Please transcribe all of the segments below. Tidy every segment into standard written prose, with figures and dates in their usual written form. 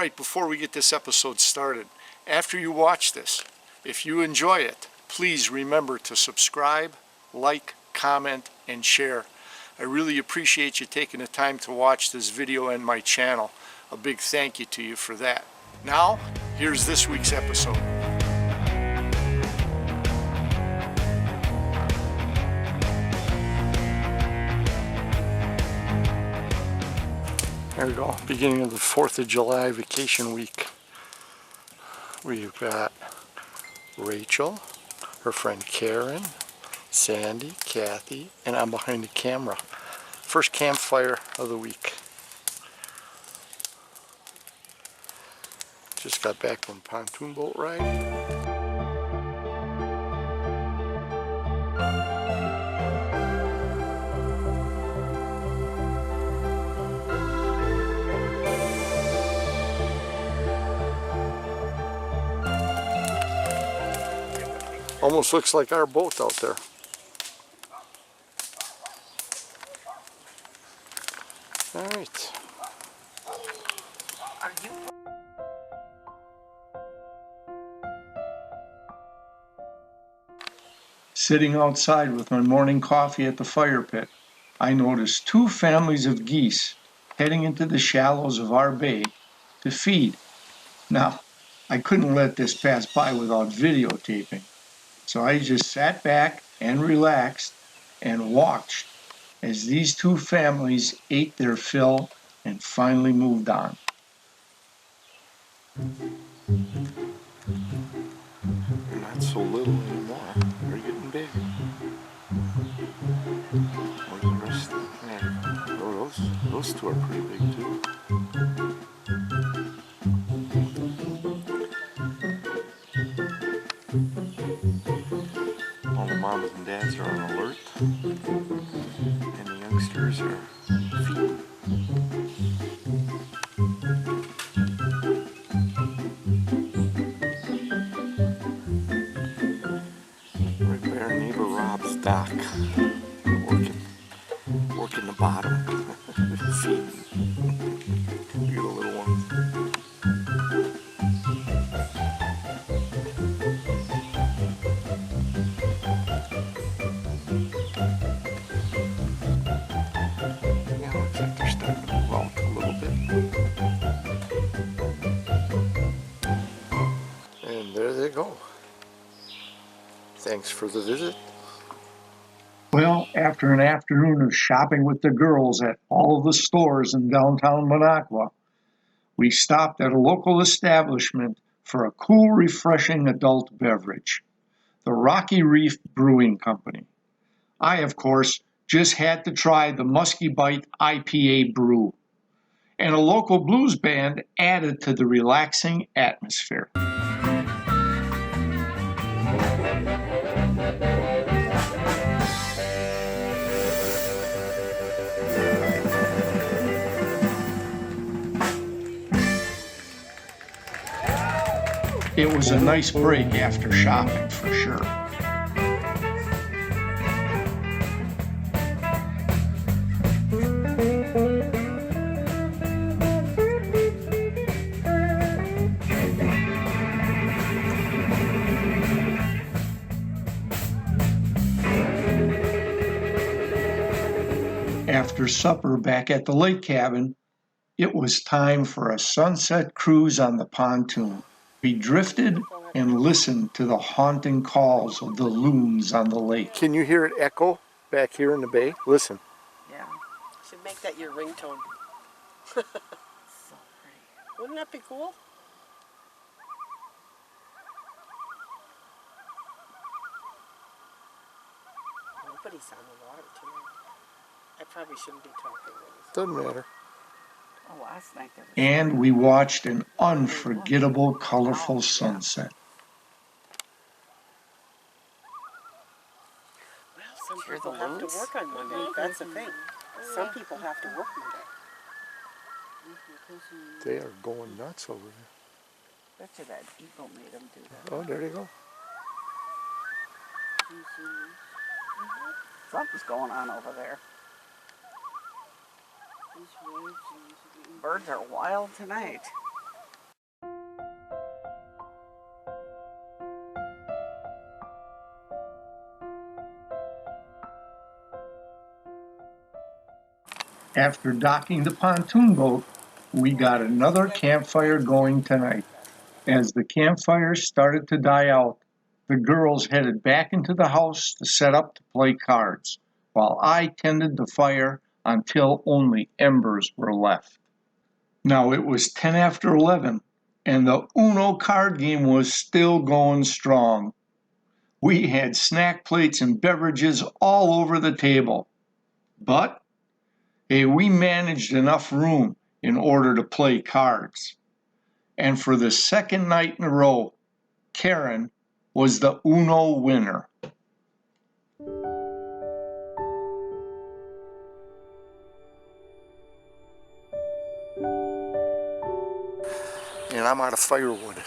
Alright, before we get this episode started, after you watch this, if you enjoy it, please remember to subscribe, like, comment, and share. I really appreciate you taking the time to watch this video and my channel. A big thank you to you for that. Now, here's this week's episode. There we go, beginning of the 4th of July vacation week. We've got Rachel, her friend Karen, Sandy, Kathy, and I'm behind the camera. First campfire of the week. Just got back from pontoon boat ride. Almost looks like our boat out there. All right. Sitting outside with my morning coffee at the fire pit, I noticed 2 families of geese heading into the shallows of our bay to feed. Now, I couldn't let this pass by without videotaping. So I just sat back and relaxed and watched as these 2 families ate their fill and finally moved on. They're not so little anymore. They're getting big. Like the rest of them. Oh, those 2 are pretty big too. All the moms and dads are on alert, and the youngsters are feeding. Right by our neighbor Rob's dock, working the bottom, feeding. Look at the little ones. Go. Thanks for the visit. Well, after an afternoon of shopping with the girls at all of the stores in downtown Minocqua, we stopped at a local establishment for a cool, refreshing adult beverage, the Rocky Reef Brewing Company. I, of course, just had to try the Musky Bite IPA brew, and a local blues band added to the relaxing atmosphere. It was a nice break after shopping, for sure. After supper back at the lake cabin, it was time for a sunset cruise on the pontoon. We drifted and listened to the haunting calls of the loons on the lake. Can you hear it echo back here in the bay? Listen. Yeah. You should make that your ringtone. So pretty. Wouldn't that be cool? Nobody's on the water tonight. I probably shouldn't be talking. Doesn't matter. Oh, last night there was... And we watched an unforgettable, colorful sunset. Well, some people have to work on Monday. That's the thing. Some people have to work Monday. They are going nuts over there. Bet you that eagle made them do that. Oh, there they go. Something's going on over there. Birds are wild tonight. After docking the pontoon boat, we got another campfire going tonight. As the campfires started to die out, the girls headed back into the house to set up to play cards, while I tended the fire until only embers were left. Now it was 10 after 11, and the Uno card game was still going strong. We had snack plates and beverages all over the table. But we managed enough room in order to play cards. And for the second night in a row, Karen was the Uno winner. And I'm out of firewood.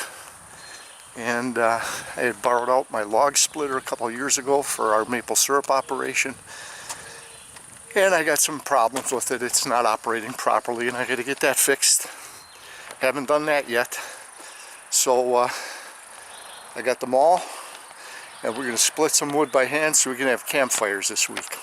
And I had borrowed out my log splitter a couple years ago for our maple syrup operation. And I got some problems with it. It's not operating properly and I got to get that fixed. Haven't done that yet. So I got them all. And we're going to split some wood by hand so we can have campfires this week.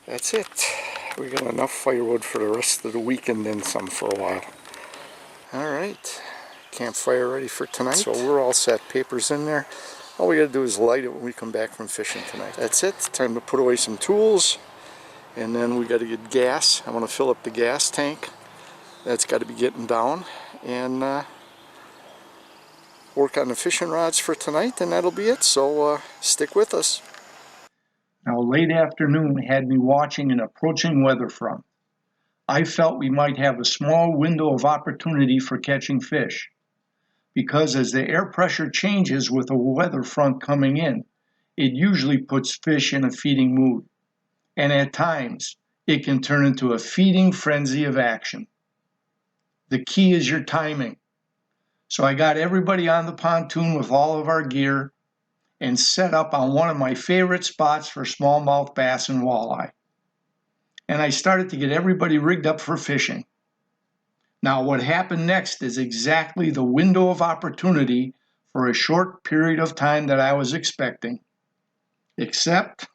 That's it. We got enough firewood for the rest of the week and then some for a while. Alright, campfire ready for tonight. So we're all set. Paper's in there. All we gotta do is light it when we come back from fishing tonight. That's it. Time to put away some tools. And then we gotta get gas. I wanna fill up the gas tank. That's gotta be getting down. And work on the fishing rods for tonight, and that'll be it. So stick with us. Now, late afternoon had me watching an approaching weather front. I felt we might have a small window of opportunity for catching fish, because as the air pressure changes with a weather front coming in, it usually puts fish in a feeding mood, and at times it can turn into a feeding frenzy of action. The key is your timing. So I got everybody on the pontoon with all of our gear and set up on one of my favorite spots for smallmouth bass and walleye. And I started to get everybody rigged up for fishing. Now what happened next is exactly the window of opportunity for a short period of time that I was expecting. Except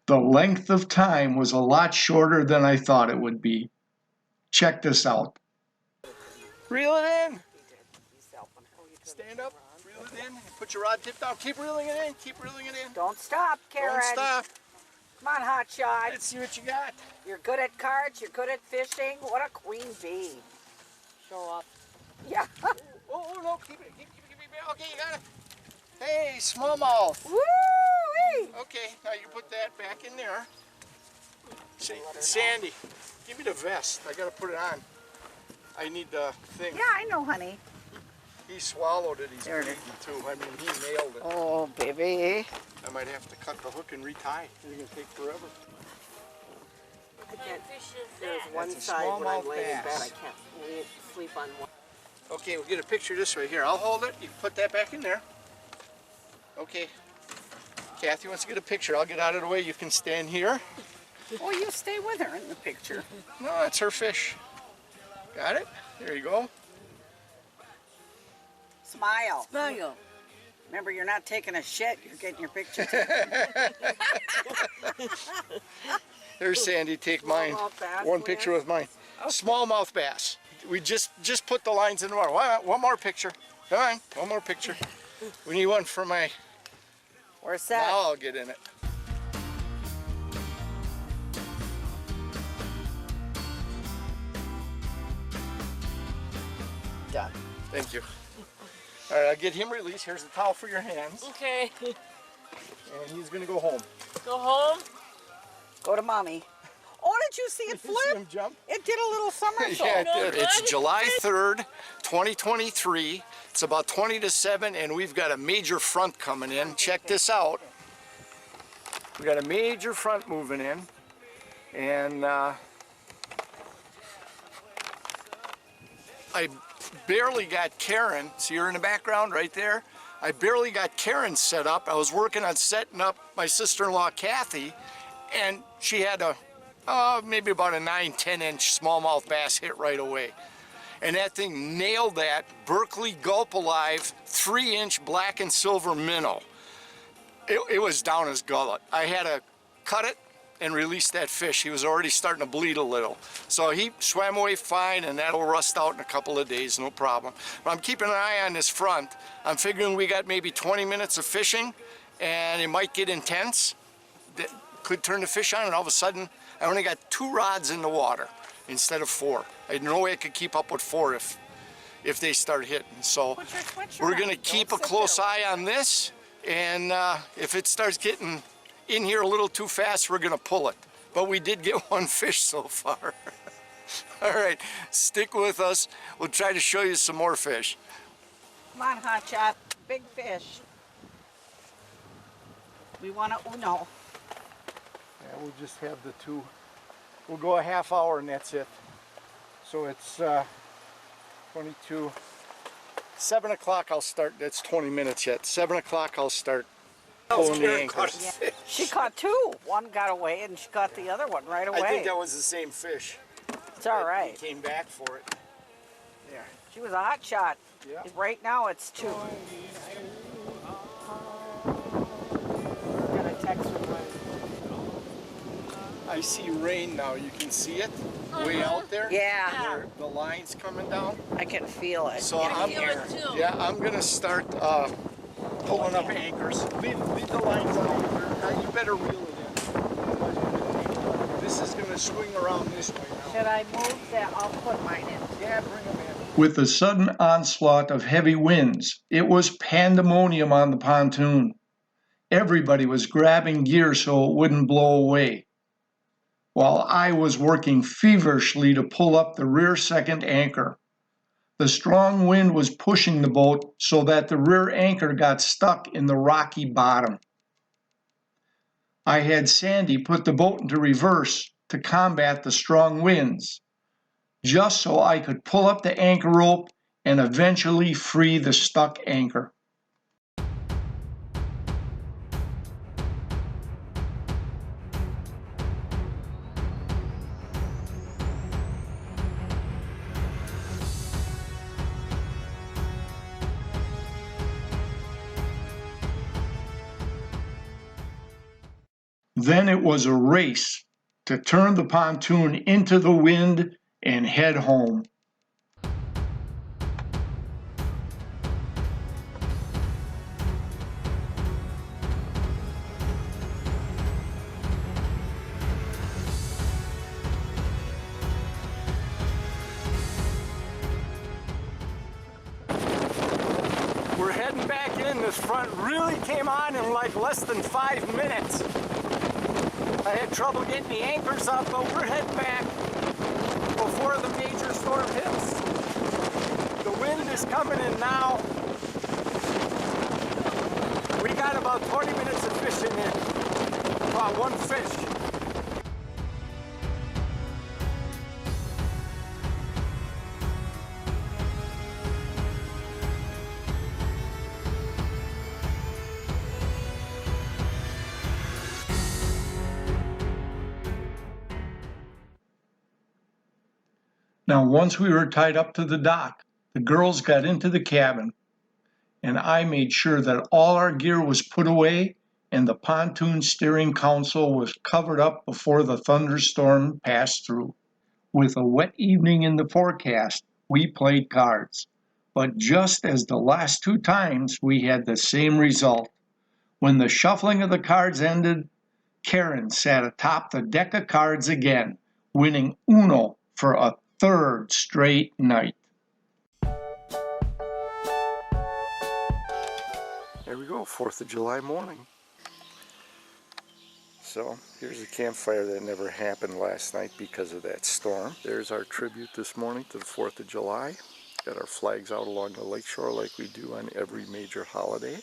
the length of time was a lot shorter than I thought it would be. Check this out. Reel it in. Stand up, reel it in, put your rod tip down, keep reeling it in, keep reeling it in. Don't stop, Karen. Don't stop. Come on, hot shot. Let's see what you got. You're good at cards, you're good at fishing. What a queen bee. Show off. Yeah. Oh, no, keep it. Okay, you got it. Hey, smallmouth. Woo-wee. Okay, now you put that back in there. See, Sandy, give me the vest. I gotta put it on. I need the thing. Yeah, I know, honey. He swallowed it. He's There it bleeding too. I mean, he nailed it. Oh, baby. I might have to cut the hook and retie. It's gonna take forever. There's one That's a side when I'm smallmouth laying in bed. bass. I can't sleep on one. Okay, we'll get a picture this way. Here, I'll hold it. You put that back in there. Okay. Kathy wants to get a picture. I'll get out of the way. You can stand here. Oh, you stay with her in the picture. No, that's her fish. Got it? There you go. Smile. Smile. Remember, you're not taking a shit. You're getting your picture. There's Sandy. Take mine. Smallmouth bass, One picture Lynn. with mine. Smallmouth bass. We just put the lines in the water. One more picture. Come on. One more picture. We need one for my... We're set. Now I'll get in it. Done. Thank you. All right, I'll get him released. Here's the towel for your hands. Okay. And he's going to go home. Go home. Go to mommy. Oh, did you see it Did you see flip? him jump? It did a little somersault. Yeah, it did. It's July 3rd, 2023. It's about 20 to 7, and we've got a major front coming in. Check this out. We got a major front moving in, and I barely got Karen. See her in the background right there? I barely got Karen set up. I was working on setting up my sister-in-law Kathy, and she had a maybe about a 9-10 inch smallmouth bass hit right away. And that thing nailed that Berkeley Gulp Alive 3-inch black and silver minnow. It was down his gullet. I had to cut it and release that fish. He was already starting to bleed a little. So he swam away fine, and that'll rust out in a couple of days, no problem. But I'm keeping an eye on this front. I'm figuring we got maybe 20 minutes of fishing, and it might get intense. That could turn the fish on, and all of a sudden, I only got 2 rods in the water instead of 4. I had no way I could keep up with 4 if they start hitting. So Put your switcher we're on. gonna Don't keep a sit close there. eye on this, and if it starts getting in here a little too fast, we're gonna pull it. But we did get 1 fish so far. All right, stick with us. We'll try to show you some more fish. Come on, Hotshot. Big fish. We want a Uno. Yeah, we'll just have the 2. We'll go a half hour and that's it. So it's 22. 7 o'clock I'll start. That's 20 minutes yet. 7 o'clock I'll start pulling the anchors. Yeah. She caught 2. One got away and she caught the other one right away. I think that was the same fish. It's all right. He came back for it. There. She was a hot shot. Yeah. Right now it's 2. Got a text from my... I see rain now. You can see it way out there. Yeah, Where the line's coming down. I can feel it. So I'm gonna start pulling up anchors. Leave the lines on over there. Now you better reel it in. This is gonna swing around this way now. Should I move that? I'll put mine in. Yeah, bring them in. With the sudden onslaught of heavy winds, it was pandemonium on the pontoon. Everybody was grabbing gear so it wouldn't blow away, while I was working feverishly to pull up the rear second anchor. The strong wind was pushing the boat so that the rear anchor got stuck in the rocky bottom. I had Sandy put the boat into reverse to combat the strong winds, just so I could pull up the anchor rope and eventually free the stuck anchor. Then it was a race to turn the pontoon into the wind and head home. We're heading back in. This front really came on in like less than 5 minutes. I had trouble getting the anchors up, but we're heading back before the major storm hits. The wind is coming in now. We got about 20 minutes of fishing in. Caught 1 fish. Now, once we were tied up to the dock, the girls got into the cabin, and I made sure that all our gear was put away and the pontoon steering console was covered up before the thunderstorm passed through. With a wet evening in the forecast, we played cards. But just as the last 2 times, we had the same result. When the shuffling of the cards ended, Karen sat atop the deck of cards again, winning Uno for a 3rd straight night. There we go, 4th of July morning. So here's a campfire that never happened last night because of that storm. There's our tribute this morning to the 4th of July. Got our flags out along the lakeshore like we do on every major holiday.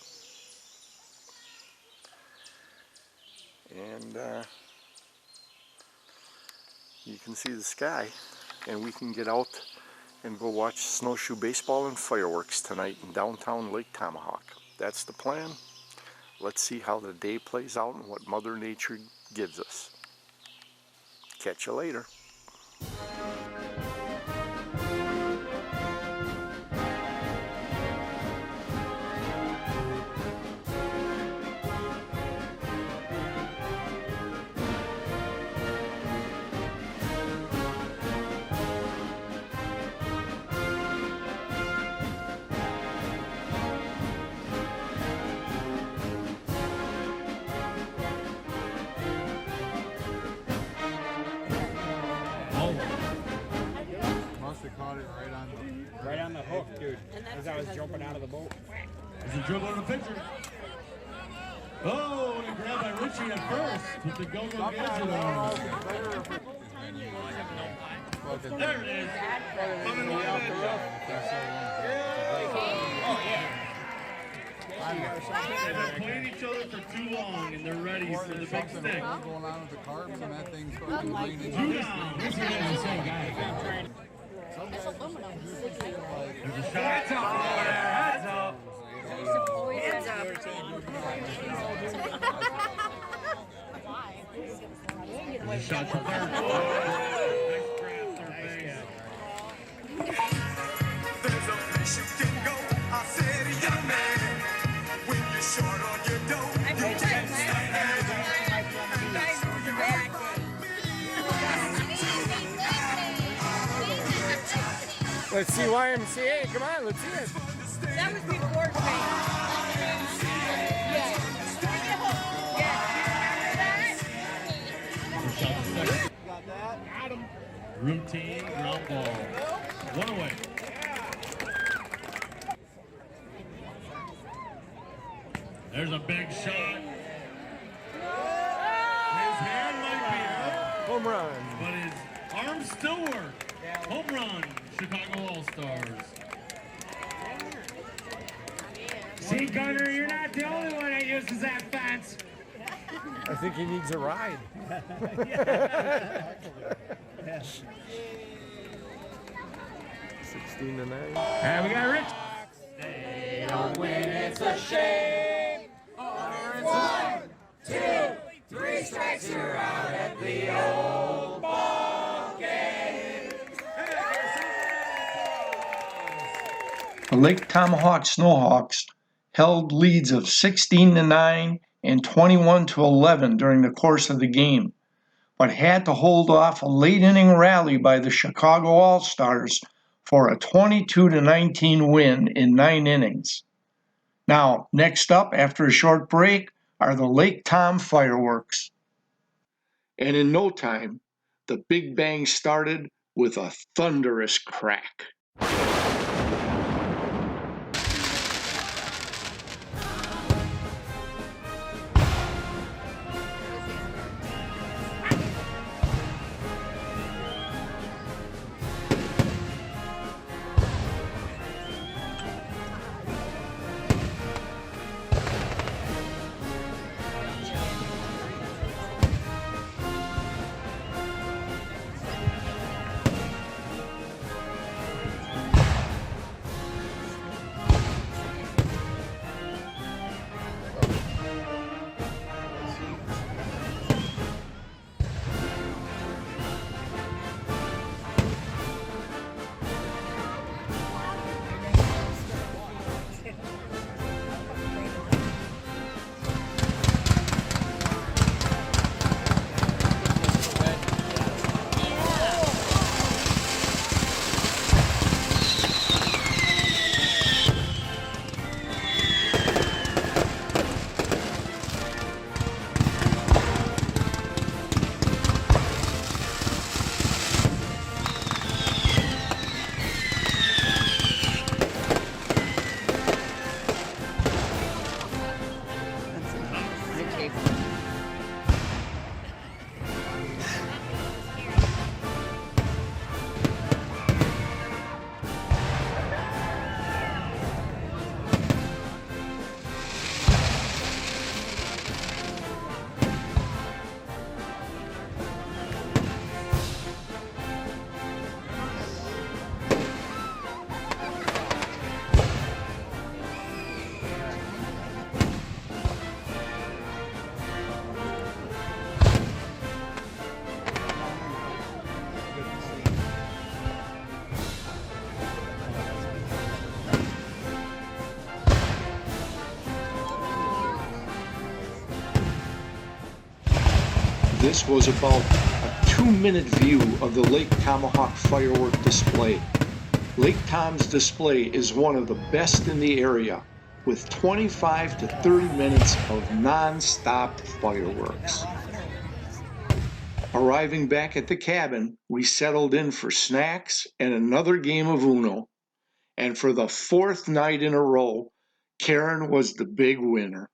And you can see the sky, and we can get out and go watch snowshoe baseball and fireworks tonight in downtown Lake Tomahawk. That's the plan. Let's see how the day plays out and what Mother Nature gives us. Catch you later. Caught it right on the hook, dude. As I was jumping out of the boat. There's a dribble in the picture. Oh, and a grab by Richie at first with the go-go gadget on. There it is. Coming way out the roof. Oh, yeah. They've been playing each other for too long, and they're ready for the big stick. Going on with the carbs, and that thing's fucking green. Two down. This is the same guy. It's aluminum. There's a shot. Heads up. Heads up. Hands up. There's a shot for third. Nice grab, third base. There's a place you can go. I said, young man, when you're short on your dough, you can't stand Let's see YMCA. Come on, let's see it. That was before Spain. Got that. Got him. Routine ground ball. One away. There's a big shot. His hand might be up, Home run. but his arms still work. Home run, Chicago All-Stars. See, Gunner, you're not the only one that uses that fence. I think he needs a ride. 16-9. And we got Rich. They don't win, it's a shame. Or it's 1, 2, 3 strikes, you're out at the old ball game. The Lake Tomahawk Snowhawks held leads of 16-9 and 21-11 during the course of the game, but had to hold off a late inning rally by the Chicago All-Stars for a 22-19 win in 9 innings. Now, next up after a short break are the Lake Tom fireworks. And in no time, the Big Bang started with a thunderous crack. This was about a 2-minute view of the Lake Tomahawk firework display. Lake Tom's display is one of the best in the area, with 25 to 30 minutes of non-stop fireworks. Arriving back at the cabin, we settled in for snacks and another game of Uno. And for the 4th night in a row, Karen was the big winner.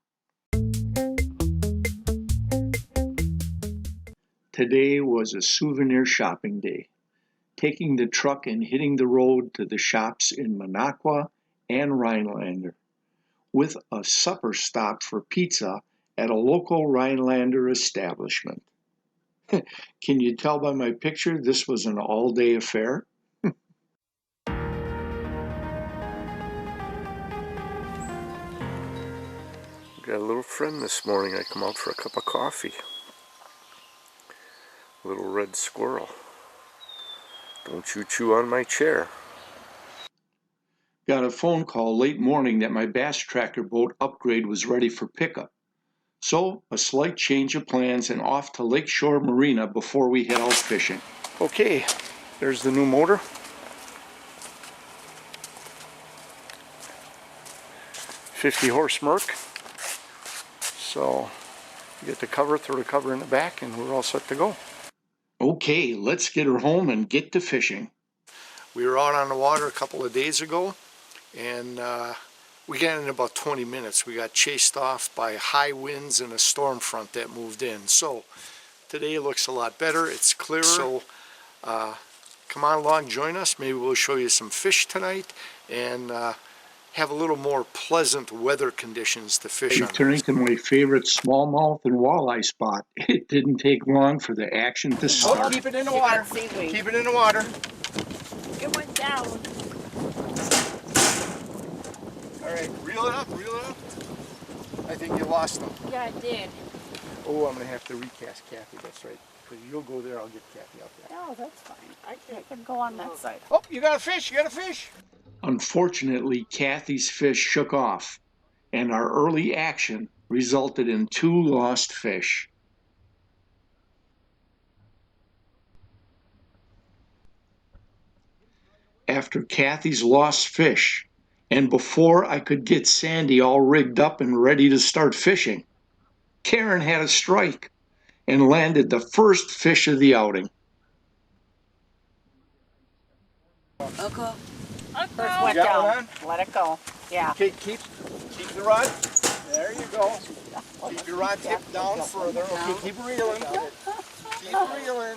Today was a souvenir shopping day, taking the truck and hitting the road to the shops in Minocqua and Rhinelander, with a supper stop for pizza at a local Rhinelander establishment. Can you tell by my picture this was an all-day affair? Got a little friend this morning. I come out for a cup of coffee. Little red squirrel. Don't you chew on my chair. Got a phone call late morning that my bass tractor boat upgrade was ready for pickup. So, a slight change of plans and off to Lakeshore Marina before we head out fishing. Okay, there's the new motor. 50-horse Merc. So, you get the cover, throw the cover in the back, and we're all set to go. Okay, let's get her home and get to fishing. We were out on the water a couple of days ago, and we got in about 20 minutes. We got chased off by high winds and a storm front that moved in. So today looks a lot better. It's clearer. So come on along, join us. Maybe we'll show you some fish tonight and have a little more pleasant weather conditions to fish on. Turning to my favorite smallmouth and walleye spot. It didn't take long for the action to start. Oh, keep it in the water. Keep it in the water. It went down. All right, reel it up, reel it up. I think you lost them. Yeah, I did. Oh, I'm going to have to recast Kathy, that's right. Because you'll go there, I'll get Kathy out there. Oh, that's fine. I can go on that side. Oh, you got a fish, you got a fish. Unfortunately, Kathy's fish shook off, and our early action resulted in 2 lost fish. After Kathy's lost fish, and before I could get Sandy all rigged up and ready to start fishing, Karen had a strike and landed the first fish of the outing. Okay. First went down. Let it go. Yeah. Okay, keep the rod. There you go. Keep your rod tipped down further. Okay, keep reeling. Keep reeling.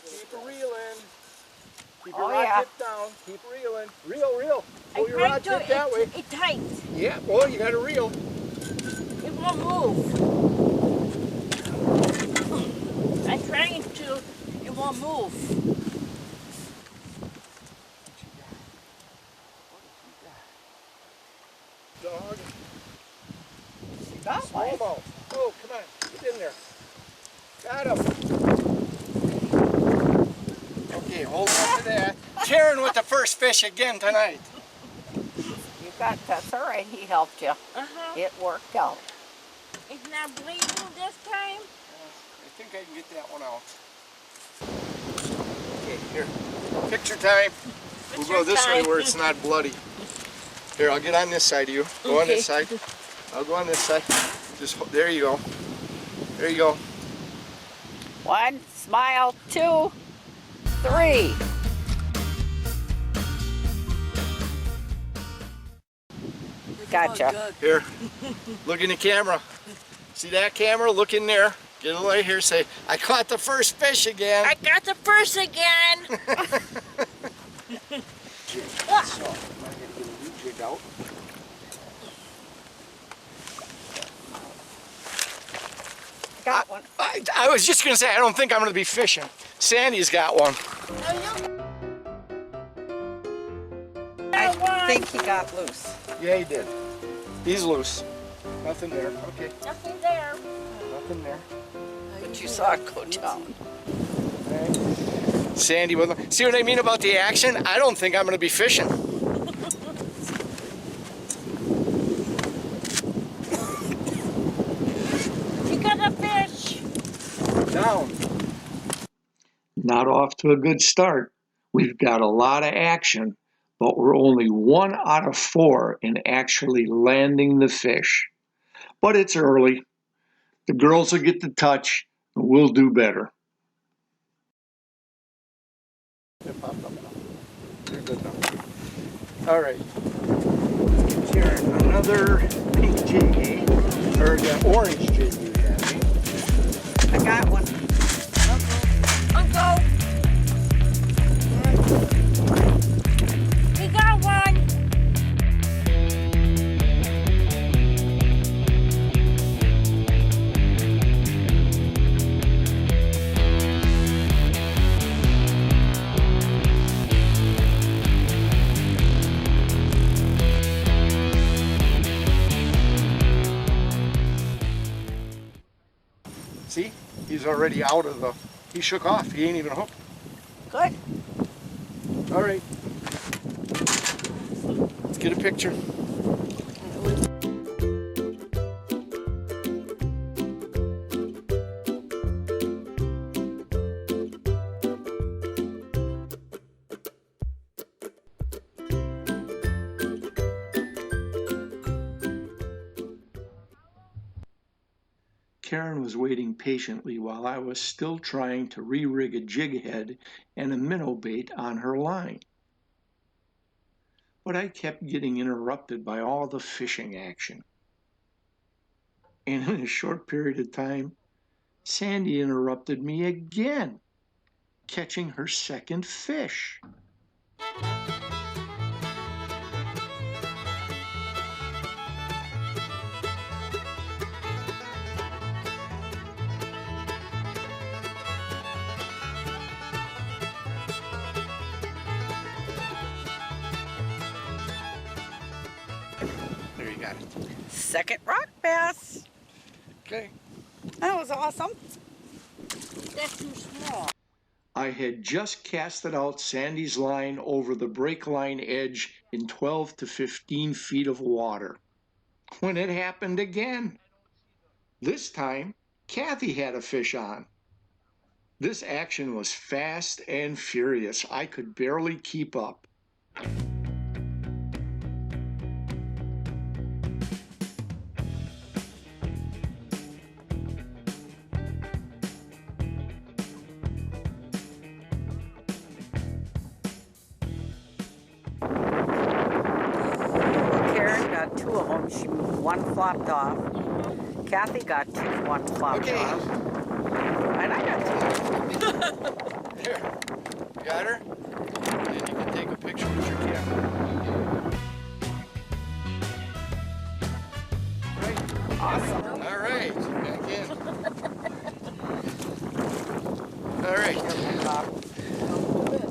Keep reeling. Keep your rod tipped down. Keep reeling. Reel. Pull your rod tipped that way. It's tight. Yeah, well, you got to reel. It won't move. I'm trying to. It won't move. Dog. Got one. Smallmouth. Oh, come on. Get in there. Got him. Okay, hold on to that. Karen with the first fish again tonight. You got, that's all right. He helped you. It worked out. It's not bleeding this time? I think I can get that one out. Okay, here. Picture time. We'll go this way where it's not bloody. Here, I'll get on this side of you. Go on this side. I'll go on this side. Just, there you go. There you go. 1, smile, 2, 3. Gotcha. Here, look in the camera. See that camera? Look in there. Get a light here. Say, I caught the first fish again. I got the first again. So, I'm going to get a new jig out. Got one. I was just going to say, I don't think I'm going to be fishing. Sandy's got one. I think he got loose. Yeah, he did. He's loose. Nothing there. Okay. Nothing there. Nothing there. But you saw it go down. Okay. Sandy with him. See what I mean about the action? I don't think I'm going to be fishing. You got a fish. not off to a good start. We've got a lot of action, but we're only 1 out of 4 in actually landing the fish. But it's early. The girls will get the touch, and we'll do better. It popped up now. You're good now. All right. Let's get Karen another pink jig, eh? Or the orange jig you have. I got one. Uncle. We got one. See? He's already out of the... He shook off. He ain't even hooked. Good. All right. Let's get a picture. Karen was waiting patiently while I was still trying to re-rig a jig head and a minnow bait on her line. But I kept getting interrupted by all the fishing action. And in a short period of time, Sandy interrupted me again, catching her second fish. There you got it. Second rock bass. Okay. That was awesome. That's too small. I had just casted out Sandy's line over the break line edge in 12 to 15 feet of water when it happened again. This time, Kathy had a fish on. This action was fast and furious. I could barely keep up. Karen got 2 of them. One flopped off. Kathy got 2. One flopped Okay. off. And I got 2. Here. You got her? And you can take a picture with your camera. Right. Awesome. All right. Back in. All right.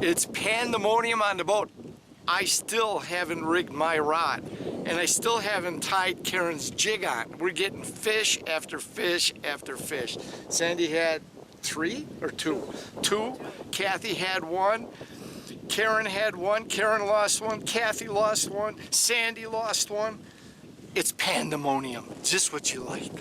It's pandemonium on the boat. I still haven't rigged my rod, and I still haven't tied Karen's jig on. We're getting fish after fish after fish. Sandy had 3 or 2? 2. Kathy had 1. Karen had 1. Karen lost 1. Kathy lost 1. Sandy lost 1. It's pandemonium, just what you like.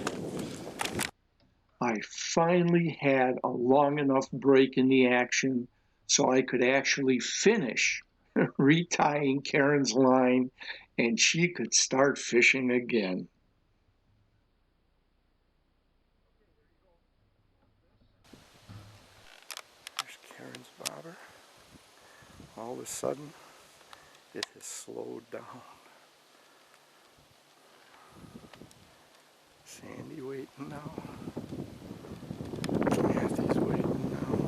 I finally had a long enough break in the action so I could actually finish retying Karen's line and she could start fishing again. There's Karen's bobber. All of a sudden, it has slowed down. Sandy waiting now. Kathy's waiting now.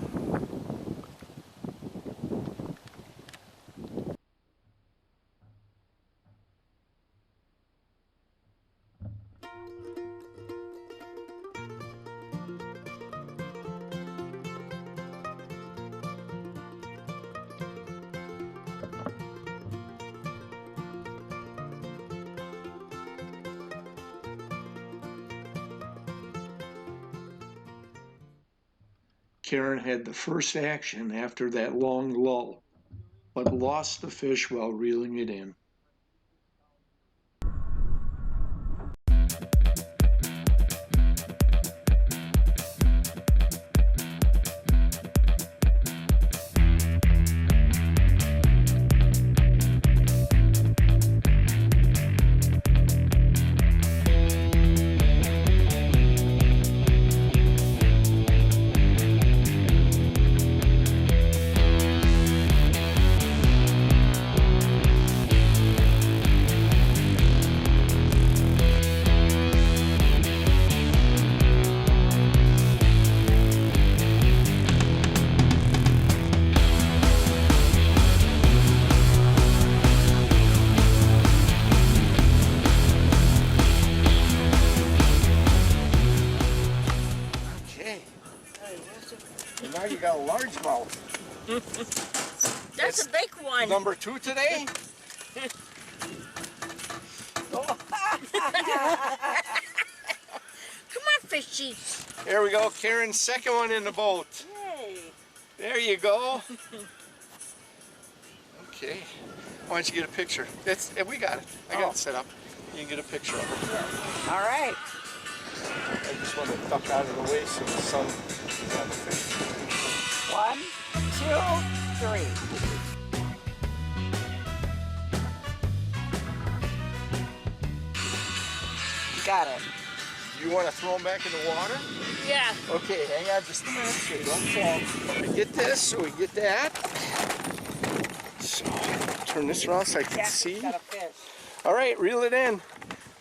Karen had the first action after that long lull, but lost the fish while reeling it in. That's a big one. Number 2 today. Come on, fishy. There we go. Karen's second one in the boat. Yay. There you go. Okay. Why don't you get a picture? We got it. I got it set up. You can get a picture of it. All right. I just want to duck out of the way so the sun is on the fish. 1, 2, 3. Got it. You want to throw them back in the water? Yeah. Okay, hang on just a minute. So don't fall. We get this, so we get that. So turn this around so I can see. Got a fish. All right, reel it in.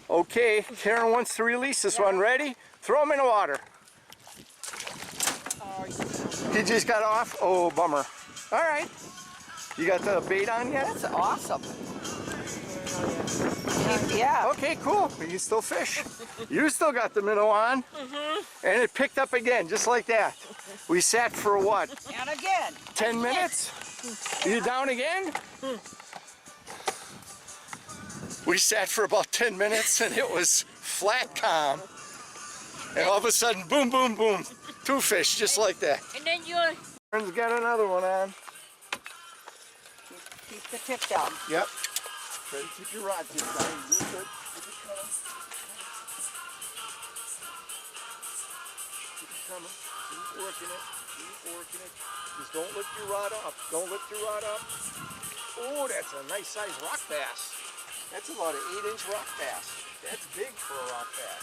Okay, Karen wants to release this one. Ready? Throw him in the water. Oh, He just got off? Oh, bummer. All right. You got the bait on yet? that's awesome. Yeah. Okay, cool. You can still fish. You still got the minnow on. And it picked up again, just like that. We sat for what? And again. 10 minutes? You down again? We sat for about 10 minutes and it was flat calm. And all of a sudden, boom, boom, boom. 2 fish, just like that. And then you're... Karen's got another one on. Keep the tip down. Yep. Try to keep your rod tip down. Real good. Keep it coming. Keep it coming. Keep working it. Keep working it. Just don't lift your rod up. Don't lift your rod up. Oh, that's a nice sized rock bass. That's about an 8-inch rock bass. That's big for a rock bass.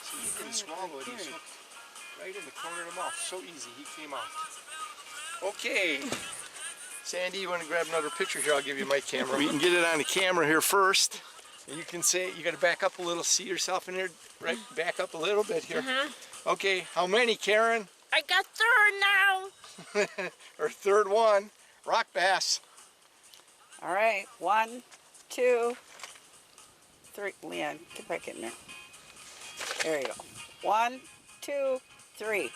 So you can swallow it. He's hooked right in the corner of the mouth. So easy. He came out. Okay. Sandy, you want to grab another picture here? I'll give you my camera. We can get it on the camera here first. And you can say, you got to back up a little, see yourself in there, right? Back up a little bit here. Okay, how many, Karen? I got 3rd now. Or 3rd one, rock bass. All right. 1, 2, 3. Leon, get back in there. There you go. 1, 2, 3.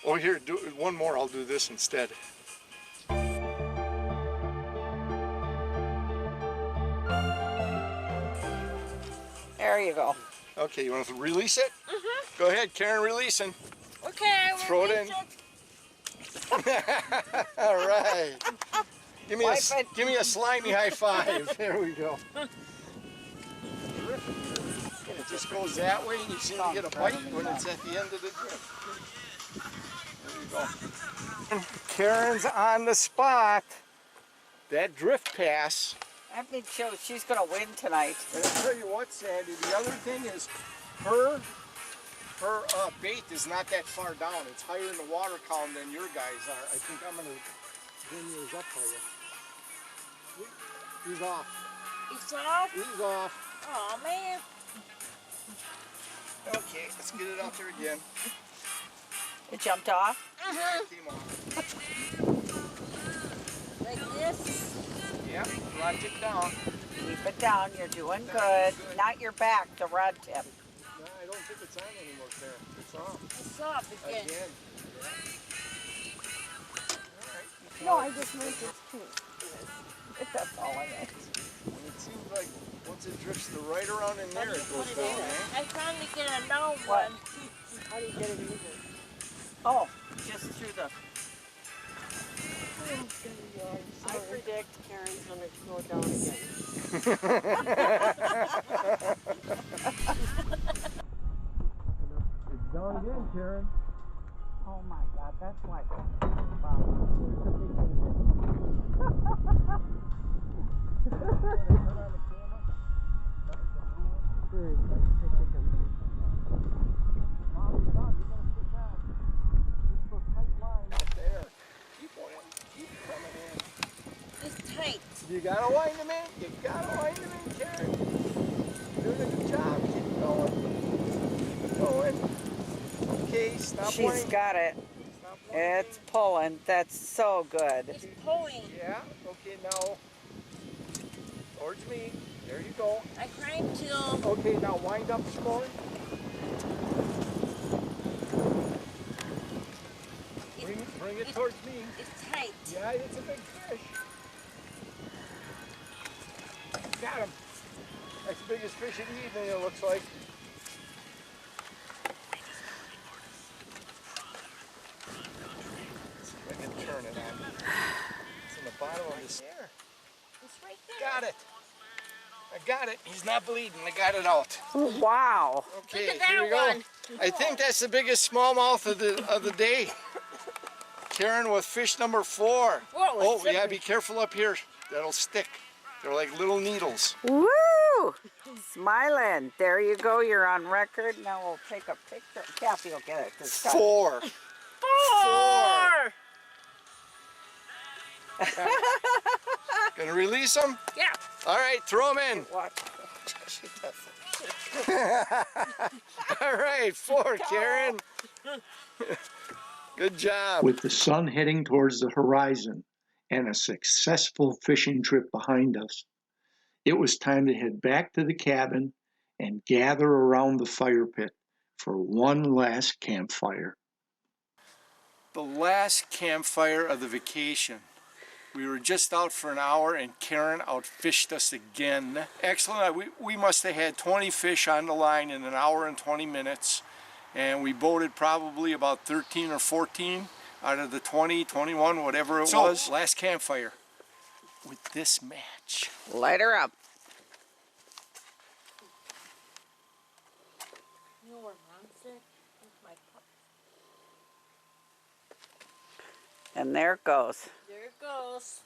Oh, here, do one more. I'll do this instead. There you go. Okay, you want to release it? Go ahead, Karen, releasing. Okay. Throw it in. All right. Give me a slimy high five. There we go. It just goes that way, and you seem to get a bite when it's at the end of the drift. There you go. Karen's on the spot. That drift pass. I think she's going to win tonight. And I'll tell you what, Sandy, the other thing is her bait is not that far down. It's higher in the water column than your guys are. I think I'm going to bring yours up for you. He's off. He's off? He's off. Oh, man. Okay, let's get it out there again. It jumped off? Came off. Like this? Yep, rod tip down. Keep it down. You're doing good. Not your back, the rod tip. No, I don't think it's on anymore, Karen. It's off. It's off again. Again. Yeah. No, I just moved it too. That's all I meant. And it seems like once it drifts the right around in there, it goes down, eh? I finally get a no one. How do you get it easy? Oh, just through the... I predict Karen's going to go down again. It's down again, Karen. Oh my God, that's like... It's tight. You gotta wind them in. You gotta wind them in, Karen. You're doing a good job. Keep going. Keep going. Okay, stop She's winding. got it. Stop winding. It's pulling. That's so good. It's pulling. Yeah, okay, now towards me. There you go. I tried to. Okay, now wind up some more. Bring it towards me. It's tight. Yeah, it's a big fish. Got him. That's the biggest fish of the evening, it looks like. See if I can turn it on. It's in the bottom of this. There. It's right there. Got it. I got it. He's not bleeding. I got it out. Wow. Okay, Look at that here we go. one. I think that's the biggest smallmouth of the day. Karen with fish number 4. Whoa, Oh, it's yeah, slippery. be careful up here. That'll stick. They're like little needles. Woo! Smiling. There you go. You're on record. Now we'll take a picture. Kathy will get it. This time. 4. 4. Gonna release them? Yeah. All right, throw them in. Watch. She does it. All right, 4, Karen. Good job. With the sun heading towards the horizon and a successful fishing trip behind us, it was time to head back to the cabin and gather around the fire pit for one last campfire. The last campfire of the vacation. We were just out for an hour and Karen outfished us again. Excellent. We must have had 20 fish on the line in an hour and 20 minutes. And we boated probably about 13 or 14 out of the 20, 21, whatever it was. Last campfire with this match. Light her up. You know where Mom's at? With my pup. And there it goes. There it goes.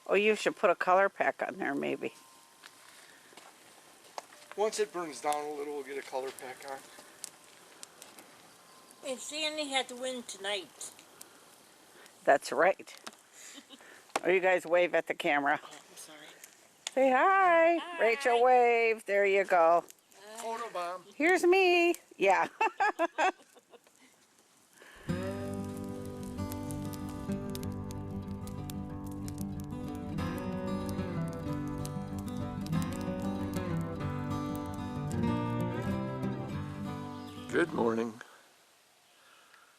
Oh, you should put a color pack on there maybe. Once it burns down a little, we'll get a color pack on. And Sandy had to win tonight. That's right. Oh, you guys wave at the camera. Oh, I'm sorry. Say hi. Hi. Rachel wave. There you go. Photobomb. Here's me. Yeah. Good morning.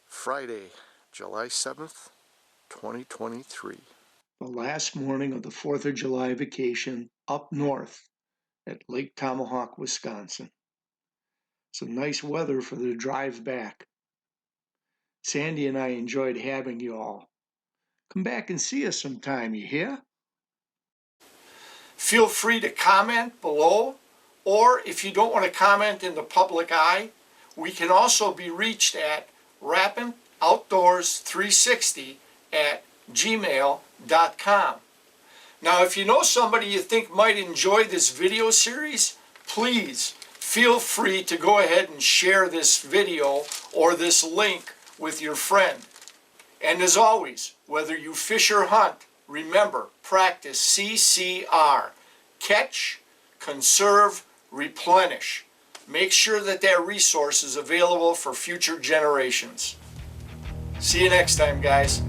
Friday, July 7th, 2023. The last morning of the 4th of July vacation up north at Lake Tomahawk, Wisconsin. Some nice weather for the drive back. Sandy and I enjoyed having you all. Come back and see us sometime, you hear? Feel free to comment below, or if you don't want to comment in the public eye, we can also be reached at rapantoutdoors360@gmail.com. Now, if you know somebody you think might enjoy this video series, please feel free to go ahead and share this video or this link with your friend. And as always, whether you fish or hunt, remember, practice CCR. Catch, conserve, replenish. Make sure that that resource is available for future generations. See you next time, guys.